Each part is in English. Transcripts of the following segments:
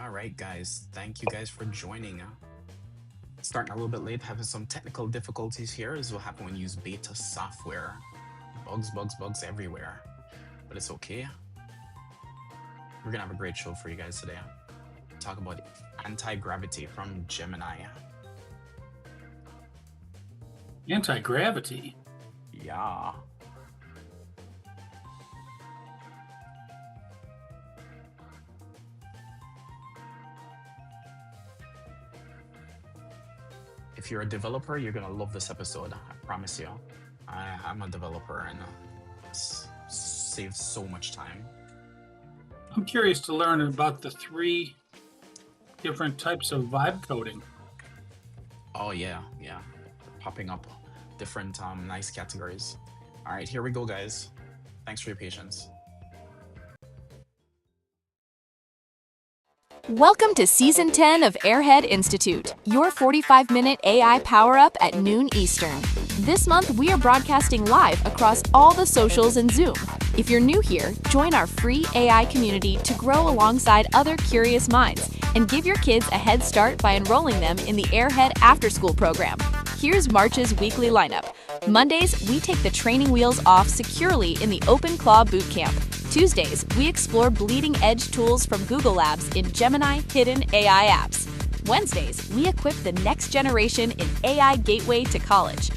All right, guys. Thank you guys for joining. Starting a little bit late, having some technical difficulties here, is what happen when you use beta software. Bugs everywhere. But it's okay. We're gonna have a great show for you guys today. Talk about Antigravity from Gemini. Anti-gravity. Yeah. If you're a developer, you're gonna love this episode. I promise you. I'm a developer and it's saves so much time. I'm curious to learn about the three different types of vibe coding. Oh yeah. Popping up different nice categories. All right, here we go, guys. Thanks for your patience. Welcome to Season 10 of Airhead Institute, your 45-minute AI power-up at noon Eastern. This month, we are broadcasting live across all the socials and Zoom. If you're new here, join our free AI community to grow alongside other curious minds and give your kids a head start by enrolling them in the Airhead After School program. Here's March's weekly lineup. Mondays, we take the training wheels off securely in the Open Claw Bootcamp. Tuesdays, we explore bleeding-edge tools from Google Labs in Gemini Hidden AI Apps. Wednesdays, we equip the next generation in AI Gateway to College.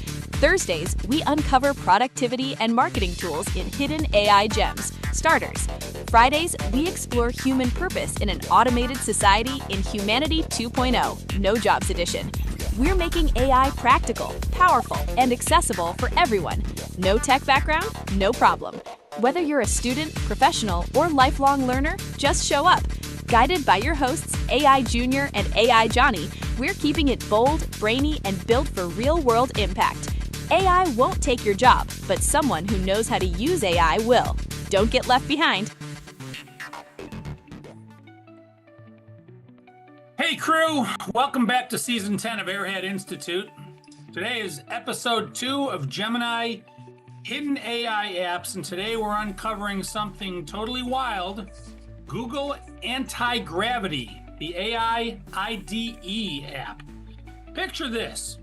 Thursdays, we uncover productivity and marketing tools in Hidden AI Gems, Starters. Fridays, we explore human purpose in an automated society in Humanity 2.0, No Jobs Edition. We're making AI practical, powerful, and accessible for everyone. No tech background? No problem. Whether you're a student, professional, or lifelong learner, just show up. Guided by your hosts, AI Junior and AI Johnny, we're keeping it bold, brainy, and built for real-world impact. AI won't take your job, but someone who knows how to use AI will. Don't get left behind. Hey crew, welcome back to Season 10 of Airhead Institute. Today is episode 2 of Gemini Hidden AI Apps, and today we're uncovering something totally wild: Google Antigravity, the AI IDE app. Picture this.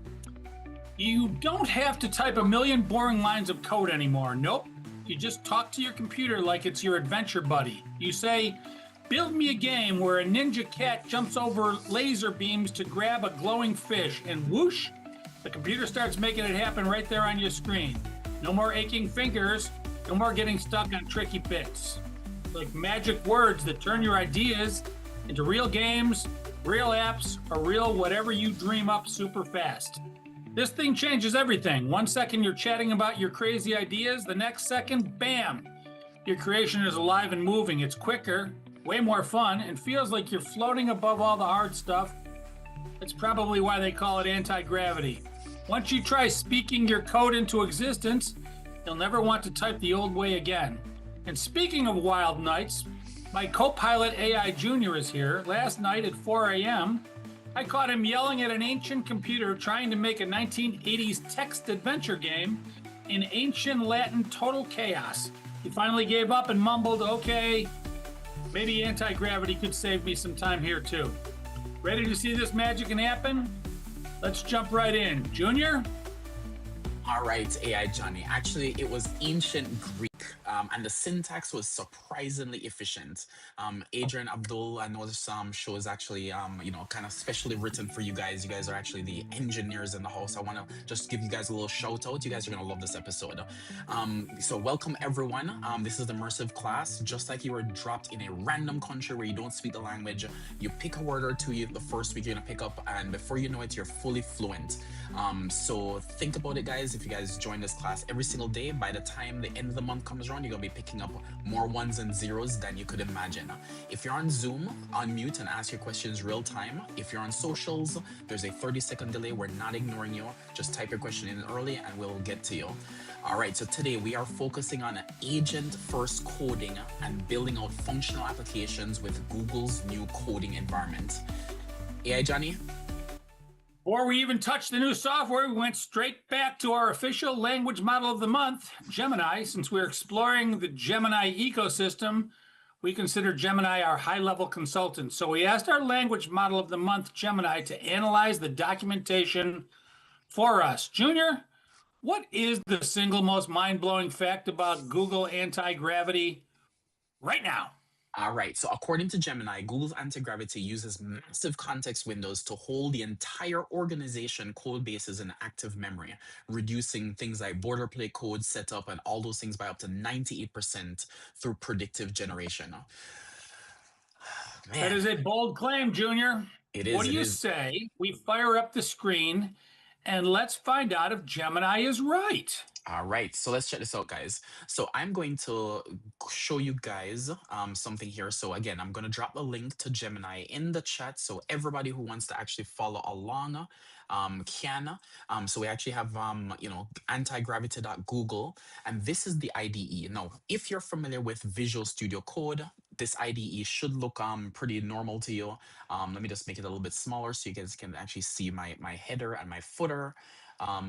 You don't have to type a million boring lines of code anymore. Nope. You just talk to your computer like it's your adventure buddy. You say, build me a game where a ninja cat jumps over laser beams to grab a glowing fish, and whoosh, the computer starts making it happen right there on your screen. No more aching fingers, no more getting stuck on tricky bits. Like magic words that turn your ideas into real games, real apps, or real whatever you dream up super fast. This thing changes everything. 1 second you're chatting about your crazy ideas, the next second, bam! Your creation is alive and moving. It's quicker, way more fun, and feels like you're floating above all the hard stuff. That's probably why they call it anti-gravity. Once you try speaking your code into existence, you'll never want to type the old way again. And speaking of wild nights, my co-pilot AI Junior is here. Last night at 4 a.m., I caught him yelling at an ancient computer trying to make a 1980s text adventure game in ancient Latin total chaos. He finally gave up and mumbled, okay, maybe anti-gravity could save me some time here too. Ready to see this magic in happen? Let's jump right in. Junior? All right, AI Johnny. Actually, it was ancient Greek, and the syntax was surprisingly efficient. Adrian Abdul, I know this show is actually, kind of specially written for you guys. You guys are actually the engineers in the house. I want to just give you guys a little shout out. You guys are going to love this episode. So welcome, everyone. This is the immersive class. Just like you were dropped in a random country where you don't speak the language, you pick a word or two the first week you're going to pick up, and before you know it, you're fully fluent. So think about it, guys. If you guys join this class every single day, by the time the end of the month comes around, you're gonna be picking up more ones and zeros than you could imagine. If you're on Zoom, unmute and ask your questions real time. If you're on socials, there's a 30-second delay. We're not ignoring you. Just type your question in early and we'll get to you. All right, so today we are focusing on agent-first coding and building out functional applications with Google's new coding environment. AI Johnny? Before we even touched the new software, we went straight back to our official language model of the month, Gemini. Since we're exploring the Gemini ecosystem, we consider Gemini our high level consultant. So we asked our language model of the month, Gemini, to analyze the documentation for us. Junior, what is the single most mind blowing fact about Google anti gravity right now? All right. So according to Gemini, Google's Antigravity uses massive context windows to hold the entire organization code bases in active memory, reducing things like boilerplate code setup and all those things by up to 98% through predictive generation. That is Man, a bold claim, Junior. it What is. do It you is. say we fire up the screen and let's find out if Gemini is right? All right, so let's check this out, guys. So I'm going to show you guys something here. So again, I'm going to drop the link to Gemini in the chat so everybody who wants to actually follow along can. So we actually have antigravity.google, and this is the IDE. Now, if you're familiar with Visual Studio Code, this IDE should look pretty normal to you. Let me just make it a little bit smaller so you guys can actually see my header and my footer.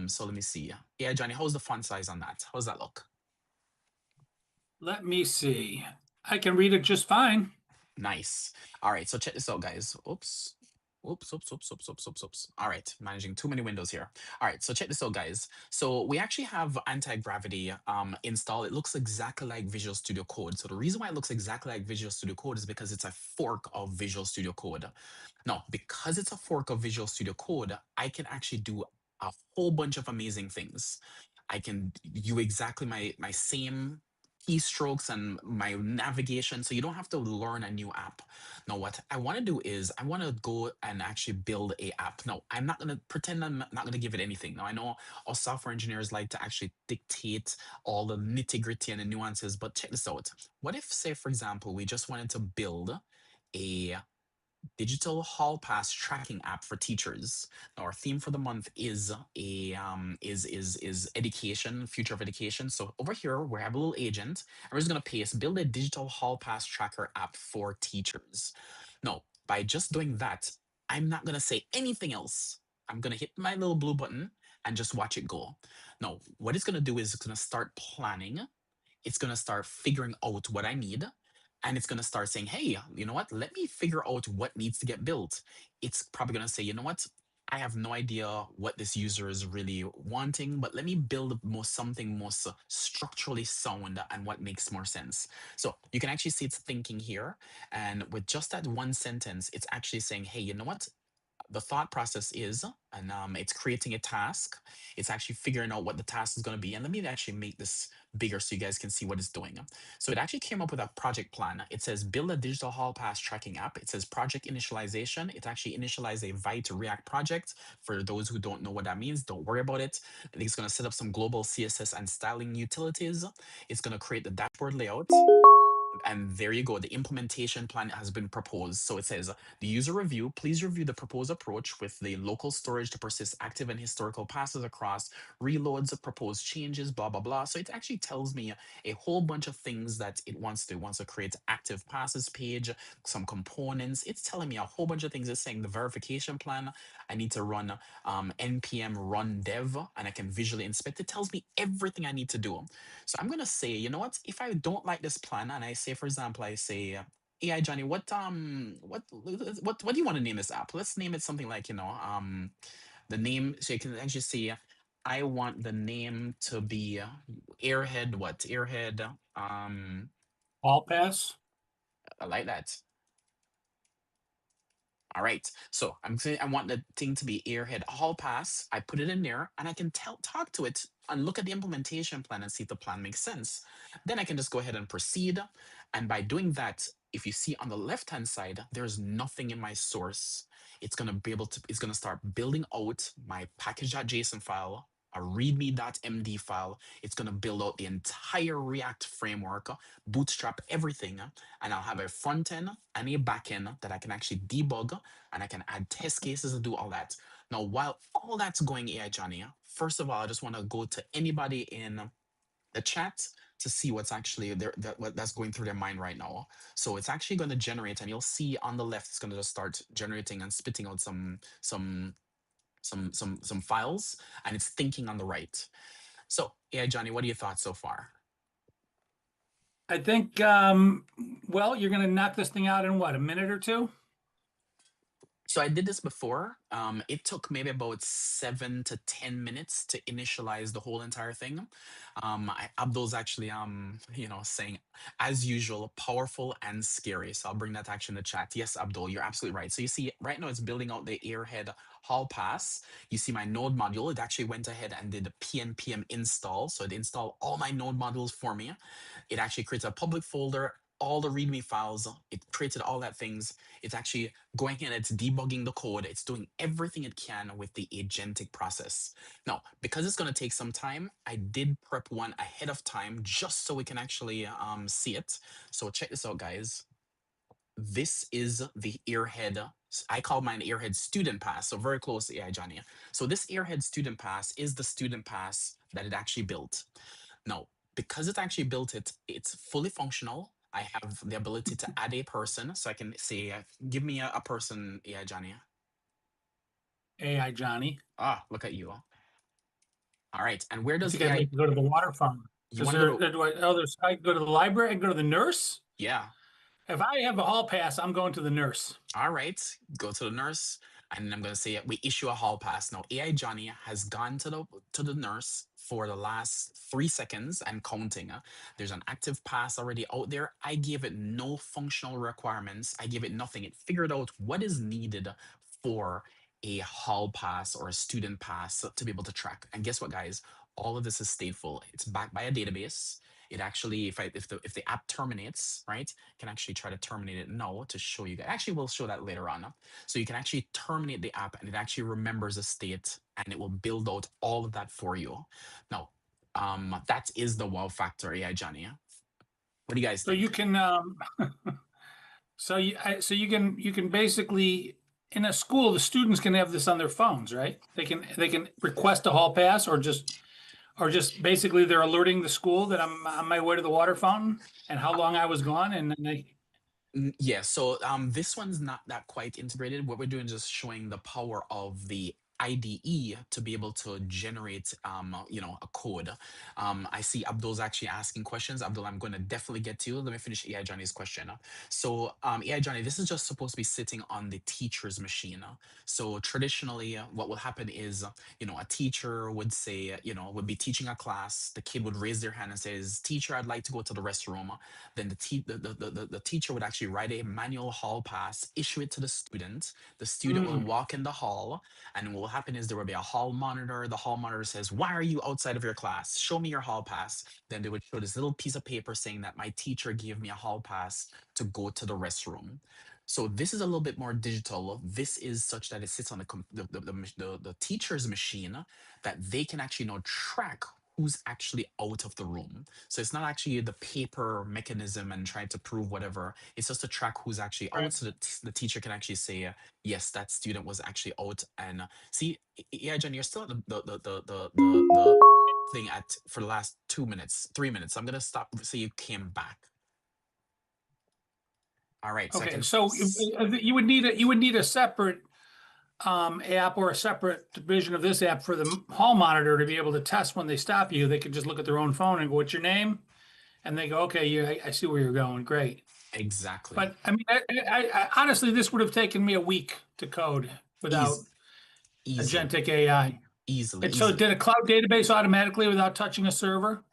So let me see. Yeah, Johnny, how's the font size on that? How's that look? Let me see. I can read it just fine. Nice. All right, so check this out, guys. Oops. Oops, oops, oops, oops, oops, oops, oops. All right, managing too many windows here. All right, so check this out, guys. So we actually have Anti-Gravity installed. It looks exactly like Visual Studio Code. So the reason why it looks exactly like Visual Studio Code is because it's a fork of Visual Studio Code. Now, because it's a fork of Visual Studio Code, I can actually do a whole bunch of amazing things. I can do exactly my same keystrokes and my navigation, so you don't have to learn a new app. Now, what I want to do is I want to go and actually build a app. Now, I'm not going to pretend I'm not going to give it anything. Now, I know our software engineers like to actually dictate all the nitty-gritty and the nuances, but check this out. What if, say, for example, we just wanted to build a digital hall pass tracking app for teachers. Now, our theme for the month is a is education, future of education. So over here we have a little agent, and we're just gonna paste build a digital hall pass tracker app for teachers. No, by just doing that, I'm not gonna say anything else. I'm gonna hit my little blue button and just watch it go. No, what it's gonna do is it's gonna start planning, it's going to start figuring out what I need. And it's going to start saying, hey, you know what? Let me figure out what needs to get built. It's probably going to say, you know what? I have no idea what this user is really wanting, but let me build something most structurally sound and what makes more sense. So you can actually see it's thinking here. And with just that one sentence, it's actually saying, hey, you know what? The thought process is, and it's creating a task. It's actually figuring out what the task is going to be. And let me actually make this bigger so you guys can see what it's doing. So it actually came up with a project plan. It says build a digital hall pass tracking app. It says project initialization. It actually initialized a Vite React project. For those who don't know what that means, don't worry about it. I think it's going to set up some global CSS and styling utilities. It's going to create the dashboard layout. And there you go. The implementation plan has been proposed. So it says the user review, please review the proposed approach with the local storage to persist active and historical passes across, reloads, proposed changes, blah, blah, blah. So it actually tells me a whole bunch of things that it wants to. It wants to create active passes page, some components. It's telling me a whole bunch of things. It's saying the verification plan. I need to run npm run dev and I can visually inspect. It tells me everything I need to do. So I'm gonna say, you know what? If I don't like this plan, and I say, for example, I say, AI Johnny, what do you want to name this app? Let's name it something like, the name. So you can actually see, I want the name to be Airhead. What Airhead? All pass. I like that. All right. So I'm saying I want the thing to be Airhead Hall Pass. I put it in there and I can talk to it and look at the implementation plan and see if the plan makes sense. Then I can just go ahead and proceed. And by doing that, if you see on the left-hand side, there's nothing in my source. It's going to be able to, it's going to start building out my package.json file, a readme.md file. It's going to build out the entire React framework, bootstrap everything, and I'll have a front end and a back end that I can actually debug and I can add test cases and do all that. Now, while all that's going, AI Johnny, first of all, I just want to go to anybody in the chat to see what's actually there, what that's going through their mind right now. So it's actually going to generate, and you'll see on the left, it's going to just start generating and spitting out some files, and it's thinking on the right. So, AI Johnny, what are your thoughts so far? I think, well, you're going to knock this thing out in what, a minute or two? So I did this before. It took maybe about 7 to 10 minutes to initialize the whole entire thing. Abdul's actually, saying, as usual, powerful and scary. So I'll bring that action in the chat. Yes, Abdul, you're absolutely right. So you see, right now it's building out the Airhead Hall Pass. You see my node module. It actually went ahead and did a PNPM install. So it installed all my node modules for me. It actually creates a public folder, all the README files. It created all that things. It's actually going in, it's debugging the code, it's doing everything it can with the agentic process. Now, because it's going to take some time, I did prep one ahead of time just so we can actually see it. So check this out, guys. This is the Earhead. I call mine Earhead Student Pass, so very close to AI Johnny. So this Earhead Student Pass is the student pass that it actually built. Now, because it actually built it, it's fully functional. I have the ability to add a person. So I can say, give me a person, AI Johnny. AI Johnny. Ah, look at you. All right. And where I does think I'd AI, like to go to the water fountain. you Is want to go there, to, I go to the library, I can go to the nurse. yeah. If I have a hall pass, I'm going to the nurse. All right, go to the nurse, and I'm gonna say we issue a hall pass. Now, AI Johnny has gone to the nurse for the last 3 seconds and counting. There's an active pass already out there. I gave it no functional requirements. I gave it nothing. It figured out what is needed for a hall pass or a student pass to be able to track. And guess what, guys? All of this is stateful. It's backed by a database. It actually, if the app terminates, right, can actually try to terminate it now to show you guys. Actually, we'll show that later on. So you can actually terminate the app and it actually remembers a state and it will build out all of that for you. Now, that is the wow factor, AI Johnny. What do you guys So you think? can, so you can basically in a school, the students can have this on their phones, right? They can request a hall pass or just basically they're alerting the school that I'm on my way to the water fountain and how long I was gone, and then they. Yeah, so this one's not that quite integrated. What we're doing is just showing the power of the IDE to be able to generate a code. I see Abdul's actually asking questions. Abdul, I'm going to definitely get to you. Let me finish AI Johnny's question. So AI Johnny, this is just supposed to be sitting on the teacher's machine. So traditionally, what will happen is a teacher would say, would be teaching a class. The kid would raise their hand and says, "Teacher, I'd like to go to the restroom." Then the teacher would actually write a manual hall pass, issue it to the student. The student will Mm. walk in the hall, and what will happen is there will be a hall monitor. The hall monitor says, "Why are you outside of your class? Show me your hall pass." Then they would show this little piece of paper saying that my teacher gave me a hall pass to go to the restroom. So this is a little bit more digital. This is such that it sits on the teacher's machine that they can actually now track who's actually out of the room. So it's not actually the paper mechanism and trying to prove whatever. It's just to track who's actually Right. out, so that the teacher can actually say, yes, that student was actually out. And see, yeah, Jen, you're still at the thing at for the last 2 minutes, 3 minutes. I'm gonna stop so you came back. All right, so I Okay, can. so you would need a separate app or a separate division of this app for the hall monitor to be able to test when they stop you. They could just look at their own phone and go, "What's your name?" And they go, "Okay, I see where you're going. Great." Exactly. But I mean, honestly, this would have taken me a week to code without Easy, easily, agentic AI. easily, And so it easily. did a cloud database automatically without touching a server.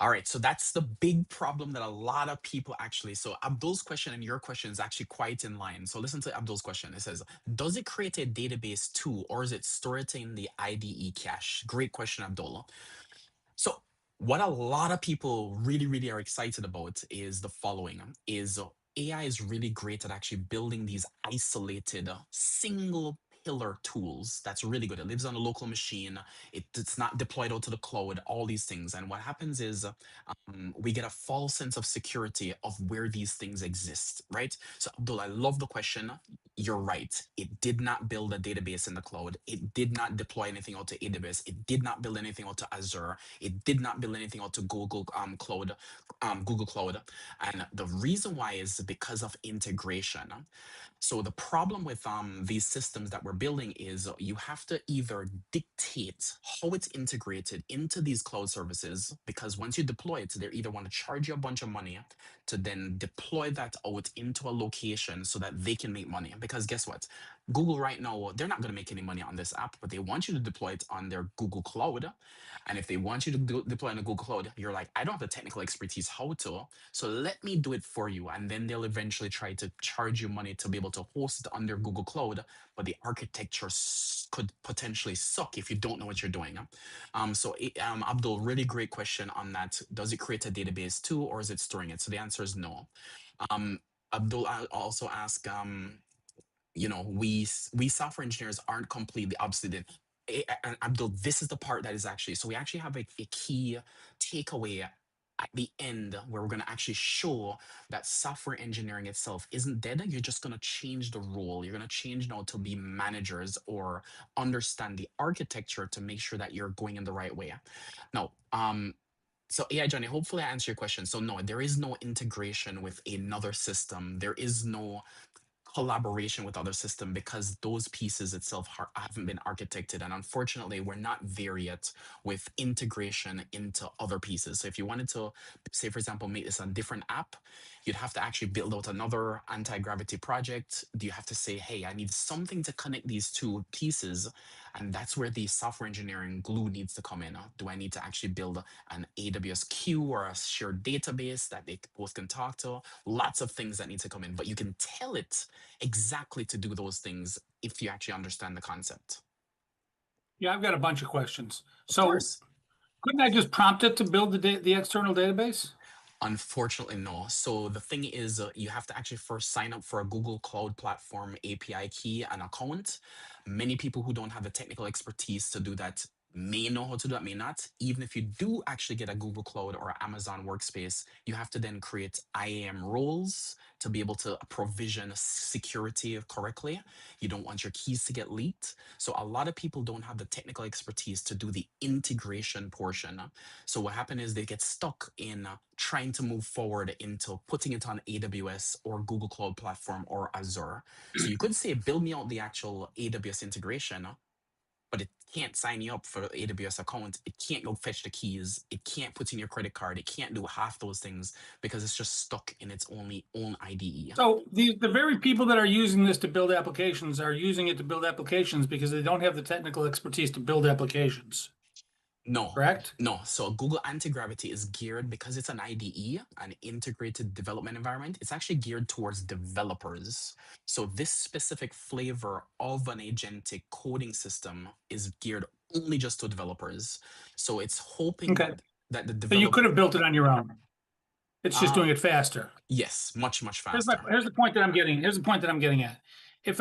All right, so that's the big problem that a lot of people actually. So Abdul's question and your question is actually quite in line. So listen to Abdul's question. It says, "Does it create a database too, or is it stored in the IDE cache?" Great question, Abdullah. So what a lot of people really, really are excited about is the following: is AI is really great at actually building these isolated single pillar tools. That's really good. It lives on a local machine. It's not deployed out to the cloud, all these things. And what happens is we get a false sense of security of where these things exist, right? So Abdul, I love the question. you're right. It did not build a database in the cloud. It did not deploy anything out to AWS. It did not build anything out to Azure. It did not build anything out to Google Cloud. And the reason why is because of integration. So the problem with these systems that we're building is you have to either dictate how it's integrated into these cloud services, because once you deploy it, they either want to charge you a bunch of money to then deploy that out into a location so that they can make money. Because guess what? Google right now, they're not going to make any money on this app, but they want you to deploy it on their Google Cloud. And if they want you to deploy on the Google Cloud, you're like, I don't have the technical expertise how to. So let me do it for you. And then they'll eventually try to charge you money to be able to host it on their Google Cloud. But the architecture could potentially suck if you don't know what you're doing. Abdul, really great question on that. Does it create a database too, or is it storing it? So the answer is no. Um, Abdul also asked, we software engineers aren't completely obsolete. And Abdul, this is the part that is actually, so we actually have a key takeaway at the end where we're going to actually show that software engineering itself isn't dead. You're just going to change the role. You're going to change now to be managers or understand the architecture to make sure that you're going in the right way. Now, so yeah, Johnny, hopefully I answer your question. So no, there is no integration with another system. There is no collaboration with other system because those pieces itself haven't been architected, and unfortunately we're not there yet with integration into other pieces. So if you wanted to, say for example, make this a different app, you'd have to actually build out another anti-gravity project. You have to say, hey, I need something to connect these two pieces, and that's where the software engineering glue needs to come in. Do I need to actually build an AWS queue or a shared database that they both can talk to? Lots of things that need to come in, but you can tell it exactly to do those things if you actually understand the concept. Yeah, I've got a bunch of questions. Of So course. couldn't I just prompt it to build the external database? Unfortunately, no. So the thing is, you have to actually first sign up for a Google Cloud Platform API key and account. Many people who don't have the technical expertise to do that may know how to do that, may not. Even if you do actually get a Google Cloud or Amazon Workspace, you have to then create IAM roles to be able to provision security correctly. You don't want your keys to get leaked. So a lot of people don't have the technical expertise to do the integration portion. So what happened is they get stuck in trying to move forward into putting it on AWS or Google Cloud Platform or Azure. So you could say, build me out the actual AWS integration, but it can't sign you up for the AWS account. It can't go fetch the keys. It can't put in your credit card. It can't do half those things because it's just stuck in its own IDE. So the very people that are using this to build applications are using it to build applications because they don't have the technical expertise to build applications, No, correct? no. So Google Antigravity is geared because it's an IDE, an integrated development environment. It's actually geared towards developers. So this specific flavor of an agentic coding system is geared only just to developers. So it's hoping Okay. that the So you develop. could have built it on your own. It's just Uh, doing it faster. yes, much Here's my faster. here's the point that I'm getting. Here's the point that I'm getting at. If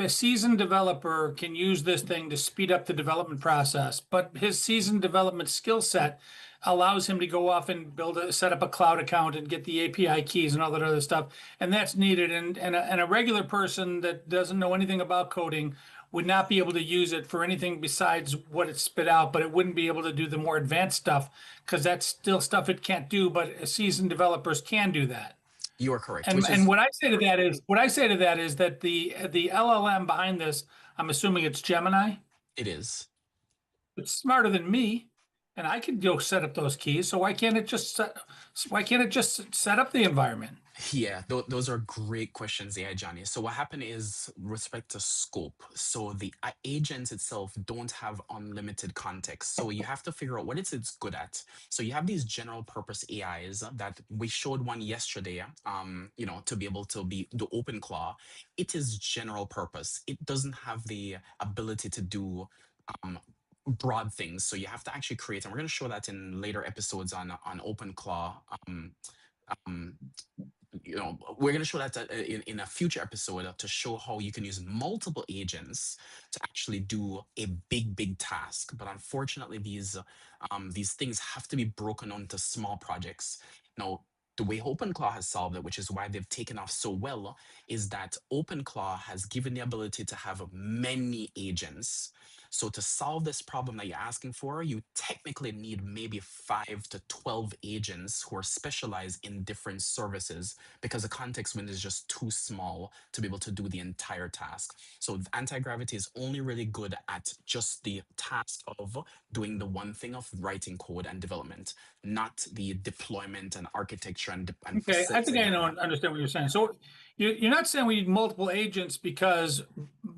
a seasoned developer can use this thing to speed up the development process, but his seasoned development skill set allows him to go off and set up a cloud account and get the API keys and all that other stuff, and that's needed. And a regular person that doesn't know anything about coding would not be able to use it for anything besides what it spit out, but it wouldn't be able to do the more advanced stuff because that's still stuff it can't do, but seasoned developers can do that. You are correct, And which and is what I say to that is that the LLM behind this, I'm assuming it's Gemini. it is. It's smarter than me, and I can go set up those keys. So why can't it just set up the environment? Yeah, those are great questions, yeah, Johnny. So what happened is respect to scope. So the agents itself don't have unlimited context. So you have to figure out what it's good at. So you have these general purpose AIs that we showed one yesterday, to be able to be the open claw. It is general purpose. It doesn't have the ability to do um broad things. So you have to actually create, and we're going to show that in later episodes on open claw. Um, we're going to show that in a future episode to show how you can use multiple agents to actually do a big task. But unfortunately, these things have to be broken onto small projects. Now, The way OpenClaw has solved it, which is why they've taken off so well, is that OpenClaw has given the ability to have many agents. So to solve this problem that you're asking for, you technically need maybe 5 to 12 agents who are specialized in different services because the context window is just too small to be able to do the entire task. So anti-gravity is only really good at just the task of doing the one thing of writing code and development, not the deployment and architecture and Okay, I think setting I up. know Yeah. understand what you're saying. So you're not saying we need multiple agents because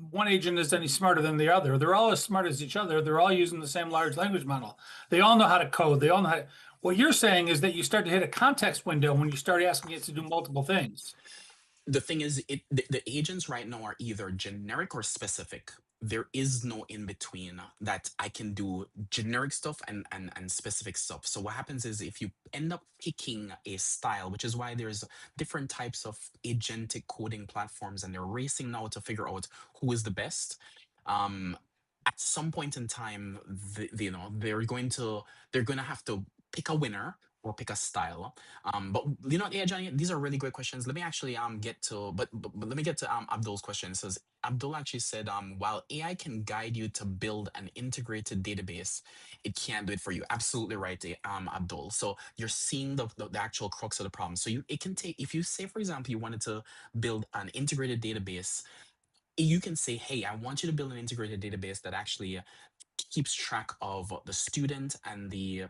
one agent is any smarter than the other. They're all as smart as each other. They're all using the same large language model. They all know how to code. They all know how to. What you're saying is that you start to hit a context window when you start asking it to do multiple things. The thing is, the agents right now are either generic or specific. There is no in between that I can do generic stuff and specific stuff. So what happens is if you end up picking a style, which is why there's different types of agentic coding platforms, and they're racing now to figure out who is the best. Um, at some point in time, they're going to have to pick a winner or pick a style. But yeah, Johnny, these are really great questions. Let me actually get to, but let me get to Abdul's question. It says Abdul actually said, while AI can guide you to build an integrated database, it can't do it for you. Absolutely right, Abdul. So you're seeing the actual crux of the problem. So it can take, if you say, for example, you wanted to build an integrated database, you can say, hey, I want you to build an integrated database that actually keeps track of the student and the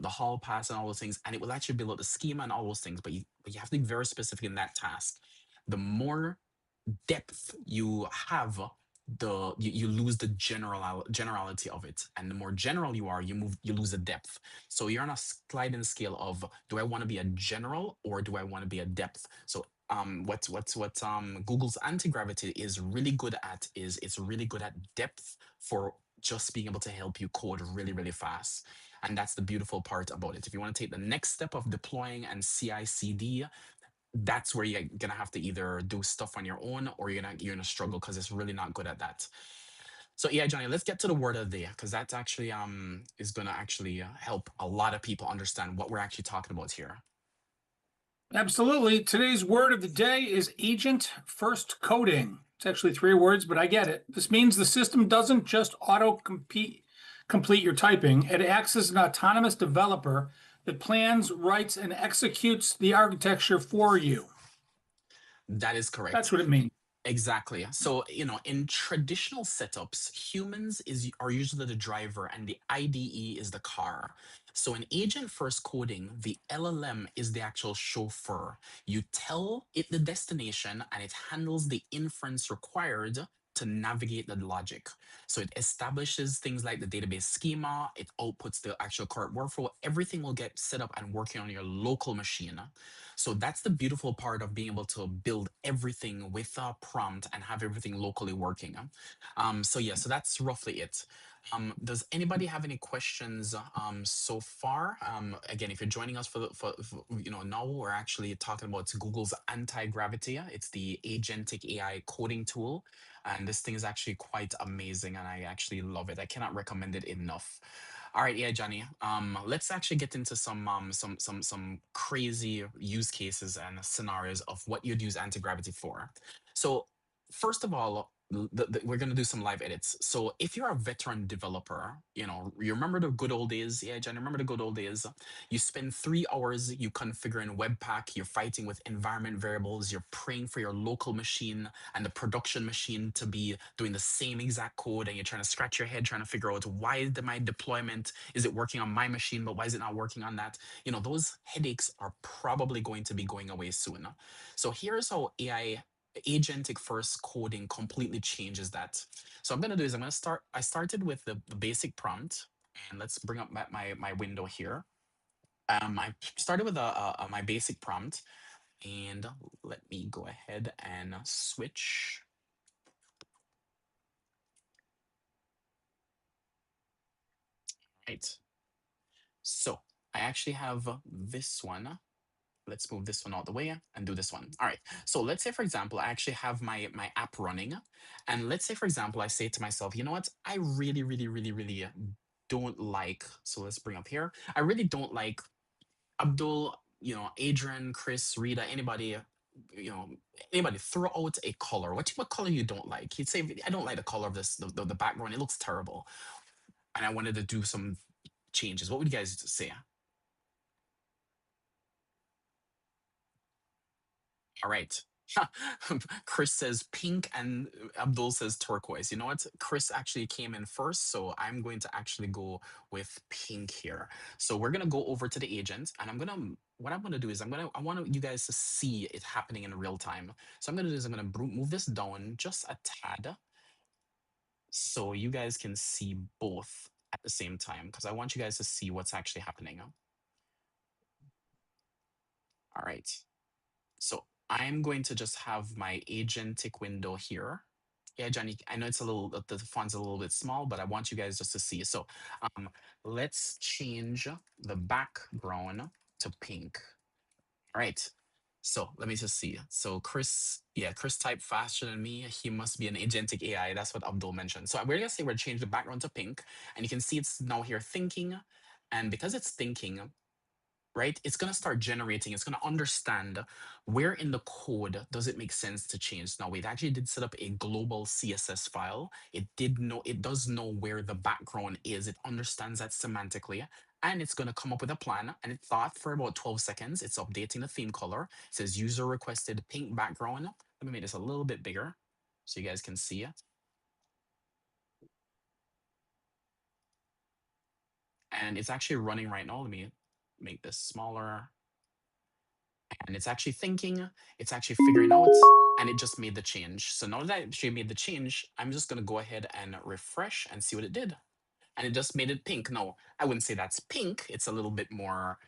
hall pass and all those things, and it will actually build out the schema and all those things. But you have to be very specific in that task. The more depth you have, you lose the generality of it, and the more general you are, you lose the depth. So you're on a sliding scale of, do I want to be a general or do I want to be a depth? So what Google's anti-gravity is really good at is it's really good at depth for just being able to help you code really, really fast. And that's the beautiful part about it. If you want to take the next step of deploying and CI/CD, that's where you're gonna have to either do stuff on your own or you're gonna struggle because it's really not good at that. So yeah, Johnny, let's get to the word of the day because that's actually is gonna actually help a lot of people understand what we're actually talking about here. Absolutely. Today's word of the day is agent first coding. It's actually 3 words, but I get it. This means the system doesn't just complete your typing. It acts as an autonomous developer that plans, writes, and executes the architecture for you. That is That's correct. what it means. Exactly. So, in traditional setups, humans are usually the driver and the IDE is the car. So in agent first coding, the LLM is the actual chauffeur. You tell it the destination and it handles the inference required to navigate the logic. So it establishes things like the database schema, it outputs the actual correct workflow, everything will get set up and working on your local machine. So that's the beautiful part of being able to build everything with a prompt and have everything locally working. So yeah, so that's roughly it. Does anybody have any questions so far? Again, if you're joining us now we're actually talking about Google's Antigravity. It's the agentic AI coding tool, and this thing is actually quite amazing, and I actually love it. I cannot recommend it enough. All right, yeah, Johnny. Let's actually get into some crazy use cases and scenarios of what you'd use anti-gravity for. So, first of all, we're gonna do some live edits. So, if you're a veteran developer, you remember the good old days. Yeah, Johnny, remember the good old days. You spend 3 hours you configuring Webpack. You're fighting with environment variables. You're praying for your local machine and the production machine to be doing the same exact code, and you're trying to scratch your head trying to figure out why my deployment is it working on my machine, but why is it not working on that? Those headaches are probably going to be going away soon. So here's how AI agentic first coding completely changes that. So I'm going to do is I started with the basic prompt, and let's bring up my window here. I started with my basic prompt, and let me go ahead and switch. Right. So I actually have this one. Let's move this one out the way and do this one. All right. So let's say, for example, I actually have my app running. And let's say, for example, I say to myself, you know what? I really, really, really, really don't like. So let's bring up here. I really don't like Abdul. Adrian, Chris, Rita, anybody, you know, anybody, throw out a color. What color you don't like? He'd say, I don't like the color of the background. It looks terrible, and I wanted to do some changes. What would you guys say? All right. Chris says pink and Abdul says turquoise. You know what? Chris actually came in first, so I'm going to actually go with pink here. So we're gonna go over to the agent, and what I'm gonna do is I want you guys to see it happening in real time. So I'm gonna move this down just a tad, so you guys can see both at the same time, because I want you guys to see what's actually happening. All right. So I'm going to just have my agentic window here. Yeah, Johnny, I know it's a little, the font's a little bit small, but I want you guys just to see. So um, let's change the background to pink. All right. So let me just see. So Chris, yeah, Chris typed faster than me. He must be an agentic AI. That's what Abdul mentioned. So we're gonna say we're change the background to pink, and you can see it's now here thinking. And because it's thinking, right, it's going to start generating, it's going to understand where in the code does it make sense to change. Now it actually did set up a global css file. It does know where the background is. It understands that semantically, and it's going to come up with a plan. And it thought for about 12 seconds. It's updating the theme color. It says user requested pink background. Let me make this a little bit bigger so you guys can see it. And it's actually running right now. Let me make this smaller. And it's actually thinking, it's actually figuring out, and it just made the change. So now that I actually made the change, I'm just going to go ahead and refresh and see what it did. And it just made it pink. No, I wouldn't say that's pink. It's a little bit more,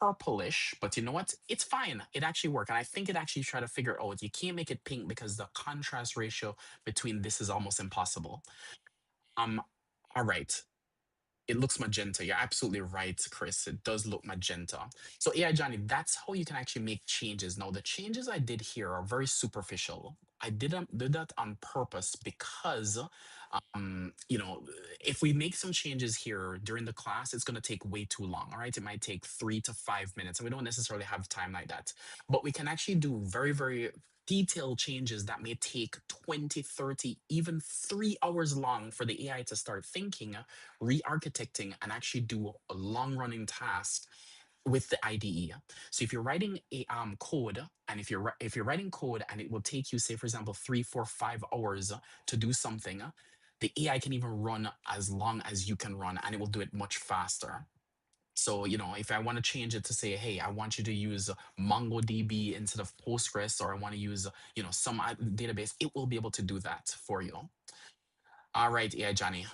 purplish, but you know what? It's fine. It actually worked. And I think it actually tried to figure out you can't make it pink because the contrast ratio between this is almost impossible. Um, all right. It looks magenta. You're absolutely right, Chris. It does look magenta. So AI Johnny, that's how you can actually make changes. Now, the changes I did here are very superficial. I did that on purpose because, you know, if we make some changes here during the class, it's going to take way too long. All right. It might take 3 to 5 minutes, and we don't necessarily have time like that. But we can actually do very, very detailed changes that may take 20, 30, even 3 hours long for the AI to start thinking, re-architecting, and actually do a long-running task with the IDE. So if you're writing a code, and if you're writing code and it will take you, say for example, 3, 4, 5 hours to do something, the AI can even run as long as you can run, and it will do it much faster. So, if I want to change it to say, hey, I want you to use MongoDB instead of Postgres, or I want to use, some database, it will be able to do that for you. All right, AI Johnny.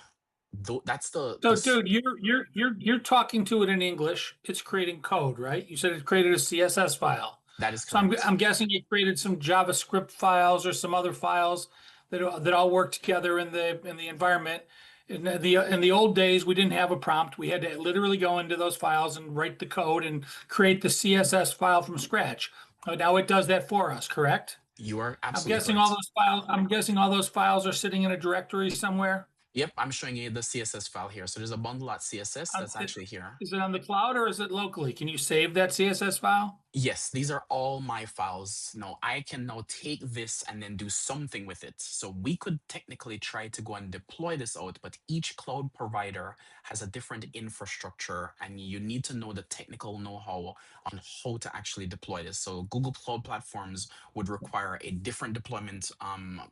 That's So, dude, you're talking to it in English. It's creating code, right? You said it created a CSS file. that is So I'm correct. I'm guessing it created some JavaScript files or some other files that all work together in the environment. In the old days, we didn't have a prompt. We had to literally go into those files and write the code and create the CSS file from scratch. Now it does that for us, correct? You are I'm absolutely guessing all correct. those files. I'm guessing all those files are sitting in a directory somewhere. Yep, I'm showing you the CSS file here. So there's a bundle.css that's actually here. Is it on the cloud or is it locally? Can you save that CSS file? Yes, these are all my files. Now I can now take this and then do something with it. So we could technically try to go and deploy this out, but each cloud provider has a different infrastructure, and you need to know the technical know-how on how to actually deploy this. So Google Cloud Platforms would require a different deployment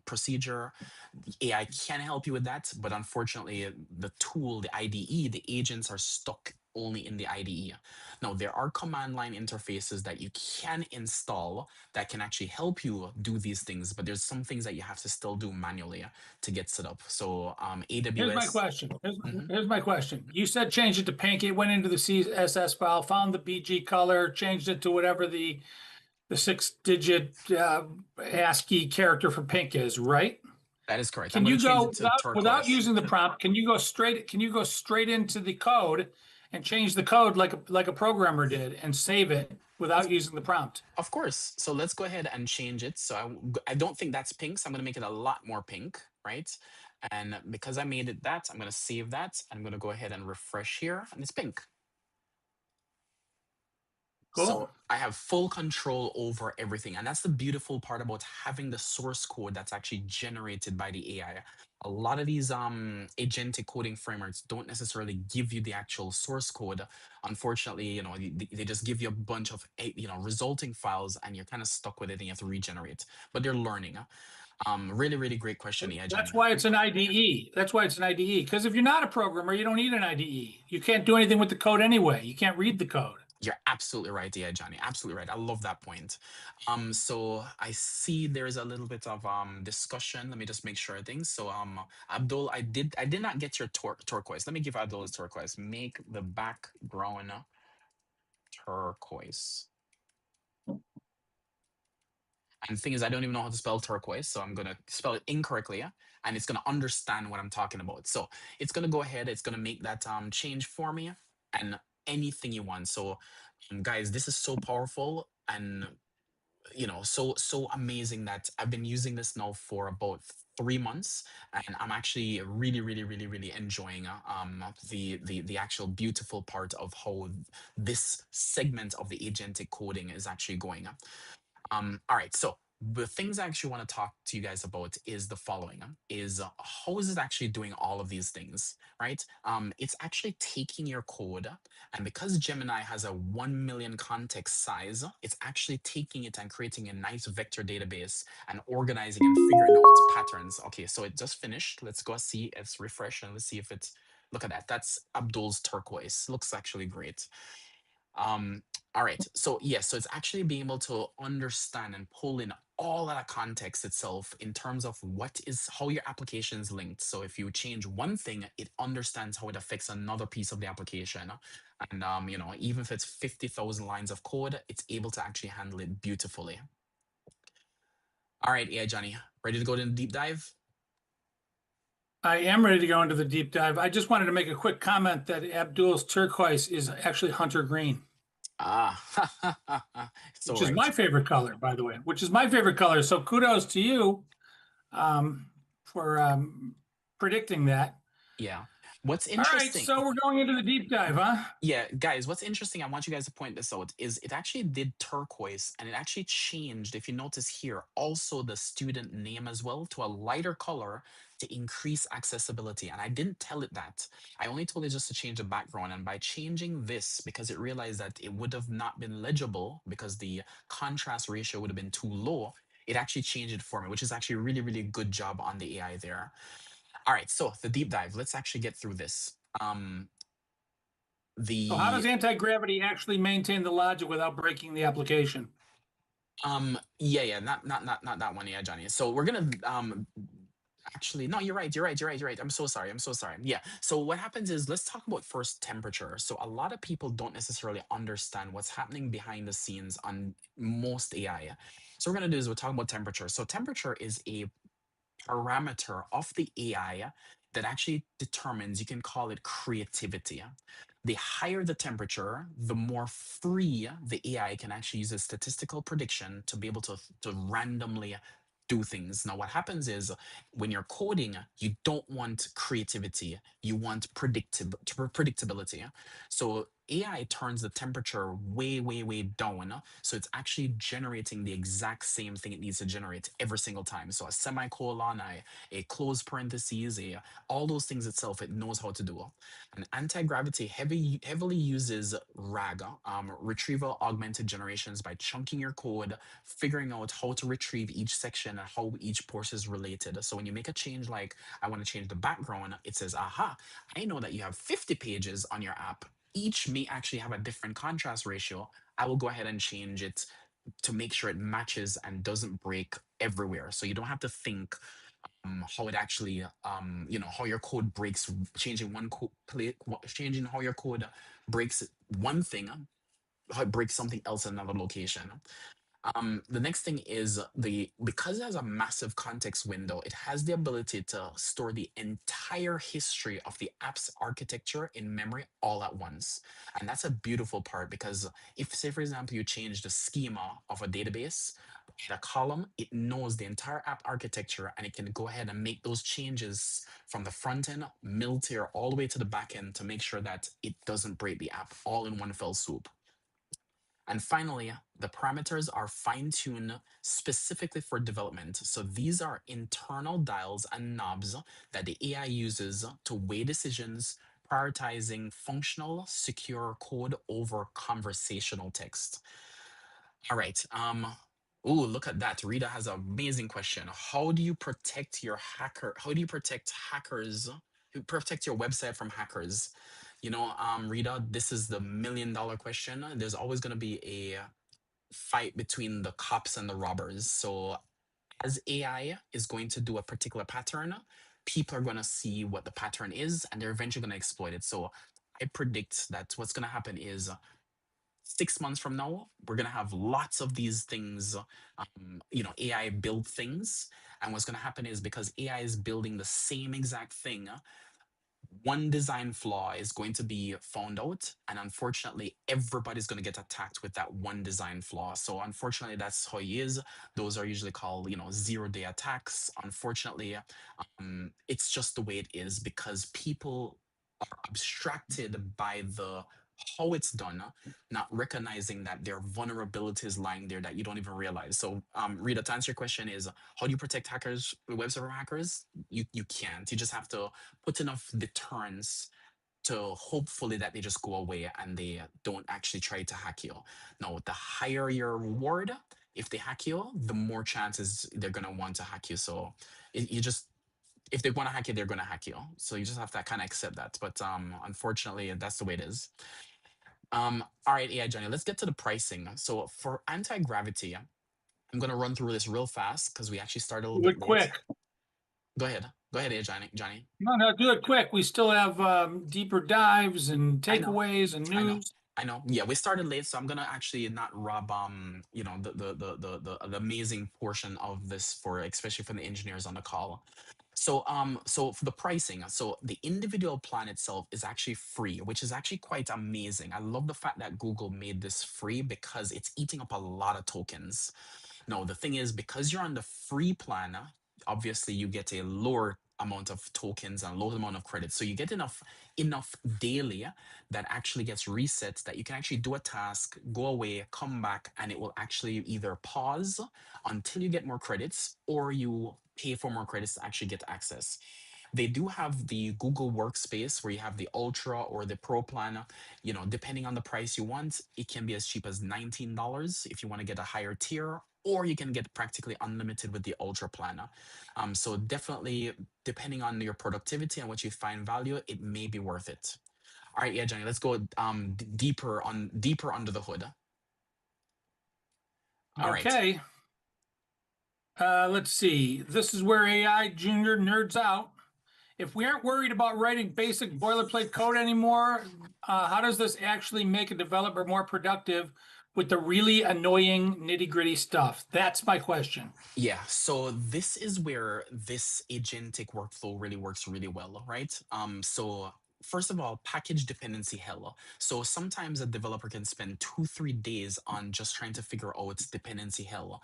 procedure. AI can help you with that, but unfortunately, the tool, the IDE, the agents are stuck only in the IDE. Now, there are command line interfaces that you can install that can actually help you do these things, but there's some things that you have to still do manually to get set up. So, Here's my AWS. question. Mhm. Here's my question. You said change it to pink. It went into the CSS file, found the BG color, changed it to whatever the 6-digit ASCII character for pink is, right? That is correct. I'm Can going you to change it go to without turquoise. using the prompt? Can you go straight into the code and change the code like a programmer did and save it Of without using the prompt? Of course. So let's go ahead and change it. So I don't think that's pink, so I'm going to make it a lot more pink, right? And because I made it that, I'm going to save that. I'm going to go ahead and refresh here, and it's pink. Cool. So I have full control over everything. And that's the beautiful part about having the source code that's actually generated by the AI. A lot of these agentic coding frameworks don't necessarily give you the actual source code. Unfortunately, they just give you a bunch of resulting files, and you're kind of stuck with it and you have to regenerate. But they're learning. Really, really great question, yeah, That's Johnny. why it's an IDE. That's why it's an IDE. Because if you're not a programmer, you don't need an IDE. You can't do anything with the code anyway. You can't read the code. You're absolutely right, yeah, Johnny. Absolutely right. I love that point. So I see there's a little bit of discussion. Let me just make sure things. So Abdul, I did not get your turquoise. Let me give Abdul his turquoise. Make the background turquoise. And the thing is, I don't even know how to spell turquoise, so I'm gonna spell it incorrectly, yeah? And it's gonna understand what I'm talking about. So it's gonna go ahead, it's gonna make that change for me, and anything you want. So guys, this is so powerful, and so amazing that I've been using this now for about 3 months, and I'm actually really, really, really, really enjoying the actual beautiful part of how this segment of the agentic coding is actually going. All right, so the things I actually want to talk to you guys about is the following: is how is it actually doing all of these things, right? It's actually taking your code, and because Gemini has a 1 million context size, it's actually taking it and creating a nice vector database and organizing and figuring out patterns. Okay, so it just finished. Let's go see. Let's refresh and let's see if it's. Look at that. That's Abdul's turquoise. Looks actually great. Um, all right. So yes, so it's actually being able to understand and pull in all of that context itself in terms of what is how your application is linked. So if you change one thing, it understands how it affects another piece of the application. And even if it's 50,000 lines of code, it's able to actually handle it beautifully. All right, yeah, Johnny, ready to go to the deep dive? I am ready to go into the deep dive. I just wanted to make a quick comment that Abdul's turquoise is actually hunter green, Ah, so which is my right. favorite color, by the way, which is my favorite color. So kudos to you um, for predicting that. Yeah. What's All right, interesting? so we're going into the deep dive, huh? Yeah, guys, what's interesting, I want you guys to point this out, is it actually did turquoise, and it actually changed, if you notice here, also the student name as well to a lighter color to increase accessibility. And I didn't tell it that. I only told it just to change the background. And by changing this, because it realized that it would have not been legible because the contrast ratio would have been too low, it actually changed it for me, which is actually a really, really good job on the AI there. All right, so the deep dive, let's actually get through this. So how The does anti-gravity actually maintain the logic without breaking the application? Yeah, not that one, yeah, Johnny. So we're gonna actually, no, you're right. I'm so sorry. Yeah. So what happens is, let's talk about first temperature. So a lot of people don't necessarily understand what's happening behind the scenes on most AI. So what we're gonna do is we're talking about temperature. So temperature is a parameter of the AI that actually determines, you can call it creativity. The higher the temperature, the more free the AI can actually use a statistical prediction to be able to randomly do things. Now, what happens is, when you're coding, you don't want creativity, you want predictability. So AI turns the temperature way, way, way down. So it's actually generating the exact same thing it needs to generate every single time. So a semicolon, a close parentheses, all those things itself, it knows how to do. And anti-gravity heavily uses RAG, retrieval augmented generations, by chunking your code, figuring out how to retrieve each section and how each portion is related. So when you make a change, like I want to change the background, it says, aha, I know that you have 50 pages on your app. Each may actually have a different contrast ratio. I will go ahead and change it to make sure it matches and doesn't break everywhere. So you don't have to think how it actually, how your code breaks, changing changing how your code breaks one thing, how it breaks something else in another location. The next thing is, because it has a massive context window, it has the ability to store the entire history of the app's architecture in memory all at once. And that's a beautiful part, because if, say, for example, you change the schema of a database in a column, it knows the entire app architecture, and it can go ahead and make those changes from the front end, middle tier, all the way to the back end, to make sure that it doesn't break the app all in one fell swoop. And finally, the parameters are fine tuned specifically for development. So these are internal dials and knobs that the AI uses to weigh decisions, prioritizing functional, secure code over conversational text. All right. Oh, look at that. Rita has an amazing question. How do you protect your hacker? How do you protect hackers? Protect your website from hackers? Rita, this is the $1 million question. There's always going to be a fight between the cops and the robbers. So as AI is going to do a particular pattern, people are going to see what the pattern is and they're eventually going to exploit it. So I predict that what's going to happen is 6 months from now, we're going to have lots of these things, AI build things. And what's going to happen is because AI is building the same exact thing, one design flaw is going to be found out, and unfortunately everybody's going to get attacked with that one design flaw. So unfortunately that's how it is. Those are usually called 0-day attacks. Unfortunately, it's just the way it is because people are abstracted by the how it's done, not recognizing that there are vulnerabilities lying there that you don't even realize. So Rita, to answer your question is, how do you protect hackers, web server hackers? You can't. You just have to put enough deterrence to hopefully that they just go away and they don't actually try to hack you. Now, the higher your reward, if they hack you, the more chances they're gonna want to hack you. So you just if they want to hack you, they're gonna hack you. So you just have to kind of accept that. But unfortunately, that's the way it is. All right, AI Johnny, let's get to the pricing. So for anti-gravity, I'm gonna run through this real fast because we actually started a little Do bit it late. quick. Go ahead. Go ahead, AI Johnny. Johnny. No, no, do it quick. We still have deeper dives and I know. takeaways and I know. news. I know. Yeah, we started late, so I'm gonna actually not rob the amazing portion of this for especially for the engineers on the call. So for the pricing, so the individual plan itself is actually free, which is actually quite amazing. I love the fact that Google made this free because it's eating up a lot of tokens. No, the thing is, because you're on the free plan, obviously you get a lower amount of tokens and lower amount of credits. So you get enough daily that actually gets reset that you can actually do a task, go away, come back, and it will actually either pause until you get more credits or you pay for more credits to actually get access. They do have the Google Workspace where you have the Ultra or the Pro plan. Depending on the price you want, it can be as cheap as $19 if you want to get a higher tier, or you can get practically unlimited with the Ultra plan. So definitely, depending on your productivity and what you find value, it may be worth it. All right, yeah, Johnny, let's go deeper under the hood. All right. Okay. Let's see. This is where AI Junior nerds out. If we aren't worried about writing basic boilerplate code anymore, how does this actually make a developer more productive with the really annoying nitty-gritty stuff? That's my question. Yeah, so this is where this agentic workflow really works really well, right? So first of all, package dependency hell. So sometimes a developer can spend 2, 3 days on just trying to figure out dependency hell.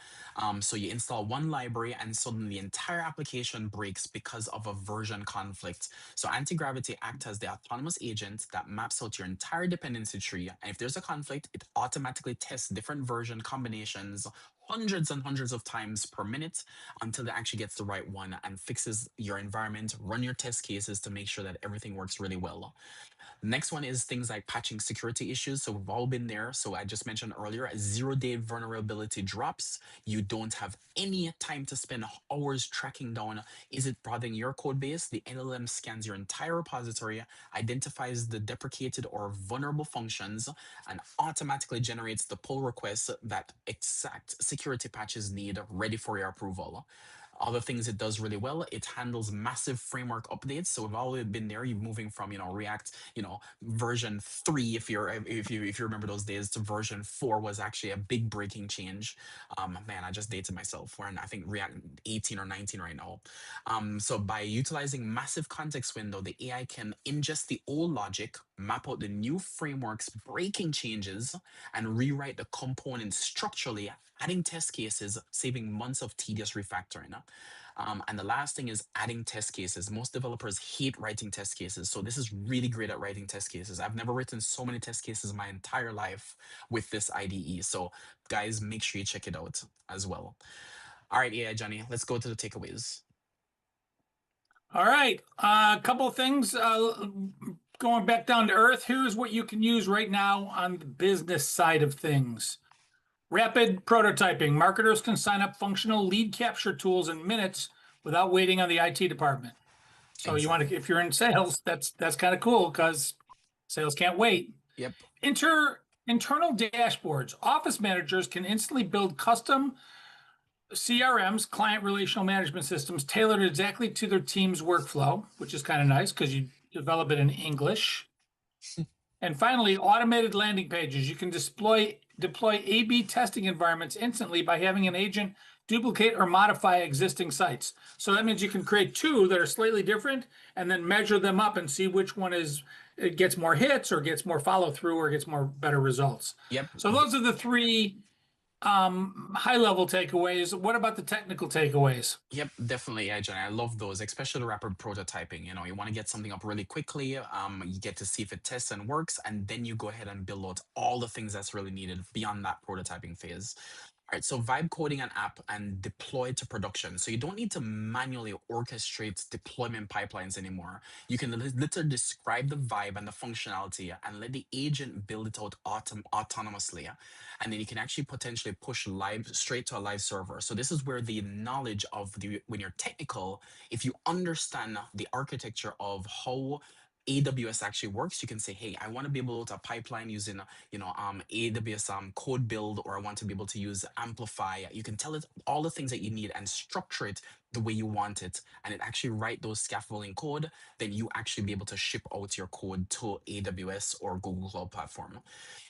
So you install one library and suddenly the entire application breaks because of a version conflict. So Antigravity acts as the autonomous agent that maps out your entire dependency tree. And if there's a conflict, it automatically tests different version combinations hundreds and hundreds of times per minute until it actually gets the right one and fixes your environment, run your test cases to make sure that everything works really well. Next one is things like patching security issues. So we've all been there. So I just mentioned earlier, a 0-day vulnerability drops. You don't have any time to spend hours tracking down. Is it bothering your code base? The LLM scans your entire repository, identifies the deprecated or vulnerable functions, and automatically generates the pull requests that exact security patches need ready for your approval. Other things it does really well, it handles massive framework updates. So we've always been there. You're moving from React, version 3, if you remember those days, to version 4 was actually a big breaking change. Man, I just dated myself. We're in, I think, React 18 or 19 right now. So by utilizing massive context window, the AI can ingest the old logic, map out the new framework's breaking changes, and rewrite the components structurally, adding test cases, saving months of tedious refactoring. And the last thing is adding test cases. Most developers hate writing test cases. So this is really great at writing test cases. I've never written so many test cases in my entire life with this IDE. So guys, make sure you check it out as well. All right, yeah, Johnny, let's go to the takeaways. All right. A couple of things. Going back down to earth, here's what you can use right now on the business side of things. Rapid prototyping. Marketers can sign up functional lead capture tools in minutes without waiting on the IT department. So you want to, Exactly. if you're in sales, that's kind of cool because sales can't wait. Yep. Internal dashboards. Office managers can instantly build custom CRMs, client relational management systems, tailored exactly to their team's workflow, which is kind of nice because you develop it in English. And finally, automated landing pages. You can deploy A/B testing environments instantly by having an agent duplicate or modify existing sites. So that means you can create two that are slightly different and then measure them up and see which one it gets more hits or gets more follow through or gets more better results. Yep. So those are the three high level takeaways. What about the technical takeaways? Yep, definitely, yeah, Johnny. I love those, especially the rapid prototyping. You want to get something up really quickly. You get to see if it tests and works, and then you go ahead and build out all the things that's really needed beyond that prototyping phase. All right, so vibe coding an app and deploy to production. So you don't need to manually orchestrate deployment pipelines anymore. You can literally describe the vibe and the functionality and let the agent build it out autonomously. And then you can actually potentially push live straight to a live server. So this is where the knowledge of when you're technical, if you understand the architecture of how AWS actually works, you can say, hey, I want to be able to pipeline using, AWS code build, or I want to be able to use Amplify. You can tell it all the things that you need and structure it the way you want it, and it actually write those scaffolding code. Then you actually be able to ship out your code to AWS or Google Cloud Platform.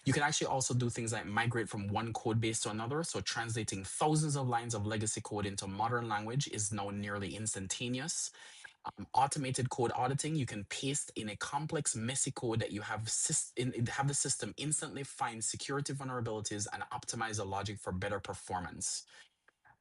You can actually also do things like migrate from one code base to another. So translating thousands of lines of legacy code into modern language is now nearly instantaneous. Automated code auditing, you can paste in a complex, messy code that you have the system instantly find security vulnerabilities and optimize the logic for better performance.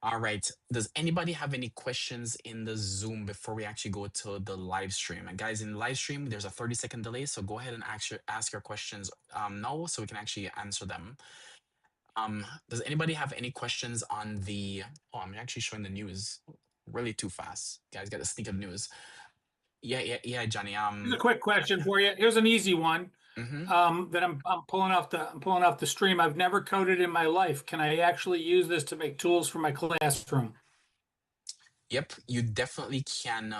All right. Does anybody have any questions in the Zoom before we actually go to the live stream? And guys, in live stream, there's a 30-second delay. So go ahead and actually ask your questions now so we can actually answer them. Does anybody have any questions on the... Oh, I'm actually showing the news really too fast. Guys, got to sneak of news. Yeah, Johnny. Here's a quick question for you. Here's an easy one. Mhm. That I'm pulling off the stream. I've never coded in my life. Can I actually use this to make tools for my classroom? Yep, you definitely can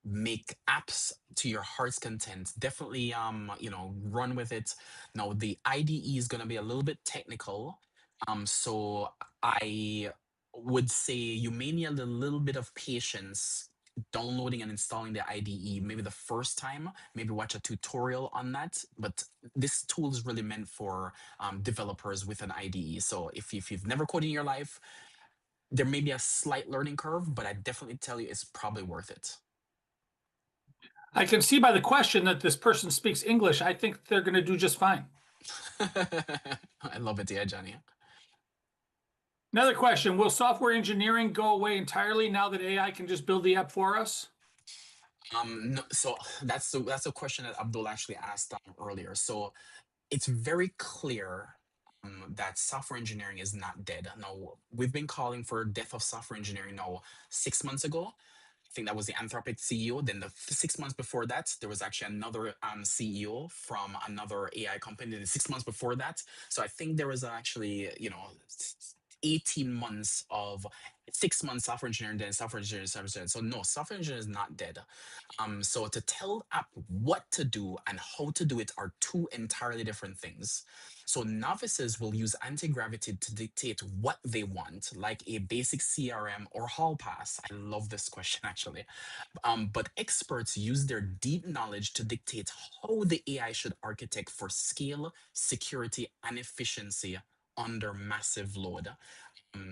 make apps to your heart's content. Definitely, run with it. Now, the IDE is going to be a little bit technical. So I would say you may need a little bit of patience downloading and installing the IDE. Maybe the first time, maybe watch a tutorial on that. But this tool is really meant for developers with an IDE. So if you've never coded in your life, there may be a slight learning curve, but I definitely tell you it's probably worth it. I can see by the question that this person speaks English. I think they're going to do just fine. I love it, yeah, Johnny. Another question, will software engineering go away entirely now that AI can just build the app for us? No, so that's a question that Abdul actually asked earlier. So it's very clear that software engineering is not dead. Now, we've been calling for death of software engineering now 6 months ago. I think that was the Anthropic CEO. Then the 6 months before that, there was actually another CEO from another AI company. Then 6 months before that, so I think there was actually 18 months of 6 months software engineering, then software engineering, software engineering. So no, software engineering is not dead. So to tell app what to do and how to do it are two entirely different things. So novices will use anti-gravity to dictate what they want, like a basic CRM or hall pass. I love this question actually. But experts use their deep knowledge to dictate how the AI should architect for scale, security, and efficiency under massive load.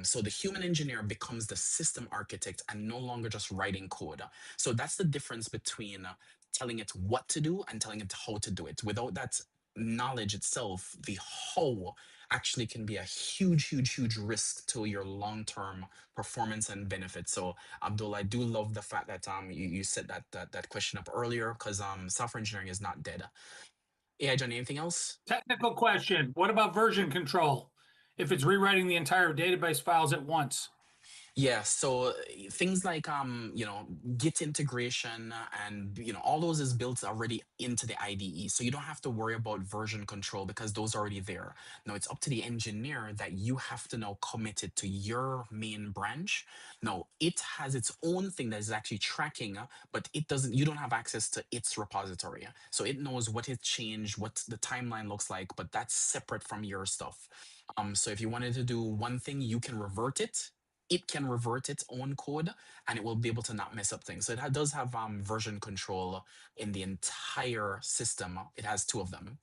So the human engineer becomes the system architect and no longer just writing code. So that's the difference between telling it what to do and telling it how to do it. Without that knowledge itself, the how actually can be a huge, huge, huge risk to your long-term performance and benefits. So, Abdul, I do love the fact that you set that question up earlier, because software engineering is not dead. AI Johnny, anything else? Technical question. What about version control? If it's rewriting the entire database files at once? Yeah, so things like Git integration, and all those is built already into the IDE. So you don't have to worry about version control because those are already there. Now it's up to the engineer that you have to now commit it to your main branch. Now it has its own thing that is actually tracking, but you don't have access to its repository. So it knows what it changed, what the timeline looks like, but that's separate from your stuff. So if you wanted to do one thing, you can revert it. It can revert its own code, and it will be able to not mess up things. So it does have version control in the entire system. It has two of them.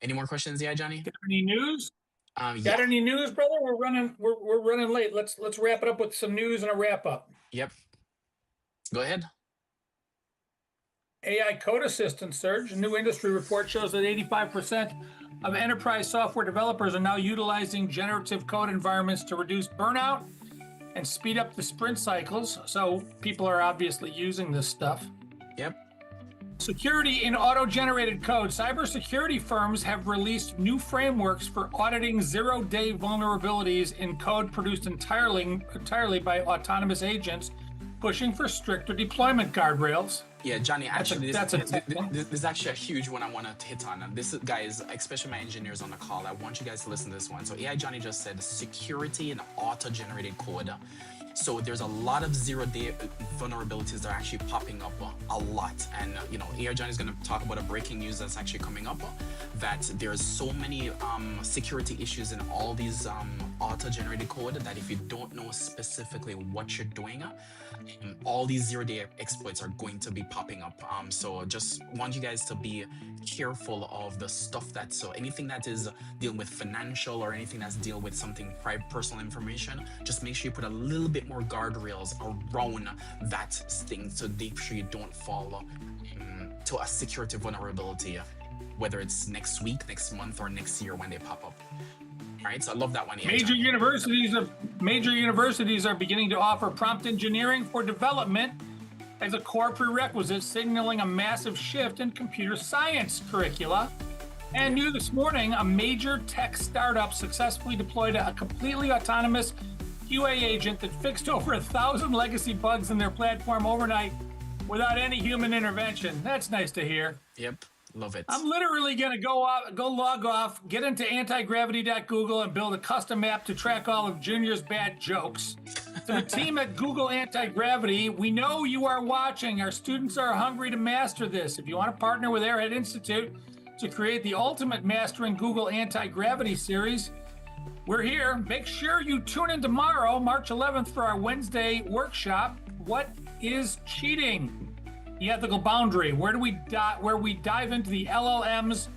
Any more questions, yeah, Johnny? Got any news? Yeah. Got any news, brother? We're running late. Let's wrap it up with some news and a wrap up. Yep. Go ahead. AI code assistant surge. A new industry report shows that 85% of enterprise software developers are now utilizing generative code environments to reduce burnout and speed up the sprint cycles. So people are obviously using this stuff. Yep. Security in auto-generated code. Cybersecurity firms have released new frameworks for auditing zero-day vulnerabilities in code produced entirely by autonomous agents, pushing for stricter deployment guardrails. Yeah, Johnny, actually, this is actually a huge one I want to hit on. And this is, guys, especially my engineers on the call, I want you guys to listen to this one. So AI Johnny just said security in auto-generated code. So there's a lot of zero-day vulnerabilities that are actually popping up a lot. And, AI Johnny is going to talk about a breaking news that's actually coming up, that there's so many security issues in all these auto-generated code that if you don't know specifically what you're doing, all these zero-day exploits are going to be popping up. So just want you guys to be careful of the stuff so anything that is dealing with financial or anything that's dealing with something private, personal information, just make sure you put a little bit more guardrails around that thing to make sure you don't fall to a security vulnerability, whether it's next week, next month, or next year when they pop up. All right, so I love that one. Major universities are beginning to offer prompt engineering for development as a core prerequisite, signaling a massive shift in computer science curricula. And new this morning, a major tech startup successfully deployed a completely autonomous QA agent that fixed over 1,000 legacy bugs in their platform overnight without any human intervention. That's nice to hear. Yep. Love it. I'm literally going to go log off, get into antigravity.google and build a custom app to track all of Junior's bad jokes. To the team at Google Antigravity, we know you are watching. Our students are hungry to master this. If you want to partner with Airhead Institute to create the ultimate Mastering Google Antigravity series, we're here. Make sure you tune in tomorrow, March 11th, for our Wednesday workshop. What is cheating? The ethical boundary, where we dive into the LLMs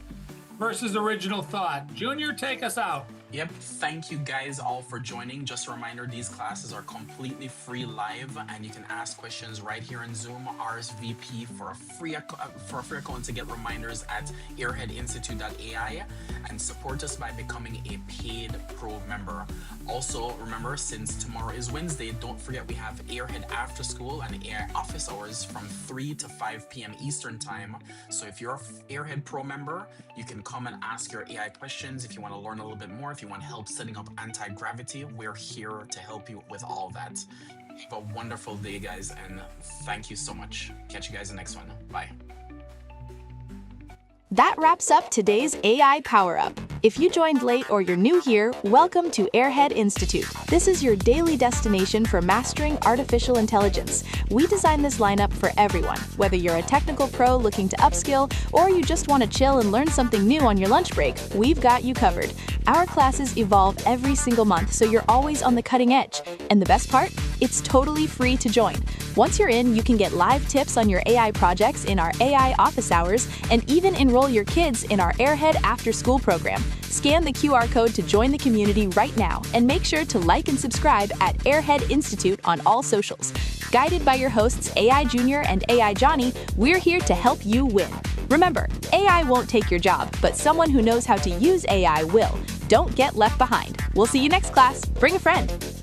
versus original thought. Junior, take us out. Yep. Thank you guys all for joining. Just a reminder, these classes are completely free live, and you can ask questions right here in Zoom. RSVP for a free account to get reminders at airheadinstitute.ai, and support us by becoming a paid pro member. Also, remember, since tomorrow is Wednesday, don't forget we have Airhead After School and AI Office Hours from 3 to 5 p.m. Eastern Time. So if you're an Airhead Pro member, you can come and ask your AI questions. If you want to learn a little bit more, if you want help setting up Antigravity, we're here to help you with all that. Have a wonderful day, guys, and thank you so much. Catch you guys in the next one. Bye. That wraps up today's AI Power Up. If you joined late or you're new here, welcome to Airhead Institute. This is your daily destination for mastering artificial intelligence. We designed this lineup for everyone, whether you're a technical pro looking to upskill or you just want to chill and learn something new on your lunch break, we've got you covered. Our classes evolve every single month, so you're always on the cutting edge. And the best part? It's totally free to join. Once you're in, you can get live tips on your AI projects in our AI office hours and even enroll your kids in our Airhead After School program. Scan the QR code to join the community right now and make sure to like and subscribe at Airhead Institute on all socials. Guided by your hosts AI Junior and AI Johnny, we're here to help you win. Remember, AI won't take your job, but someone who knows how to use AI will. Don't get left behind. We'll see you next class. Bring a friend.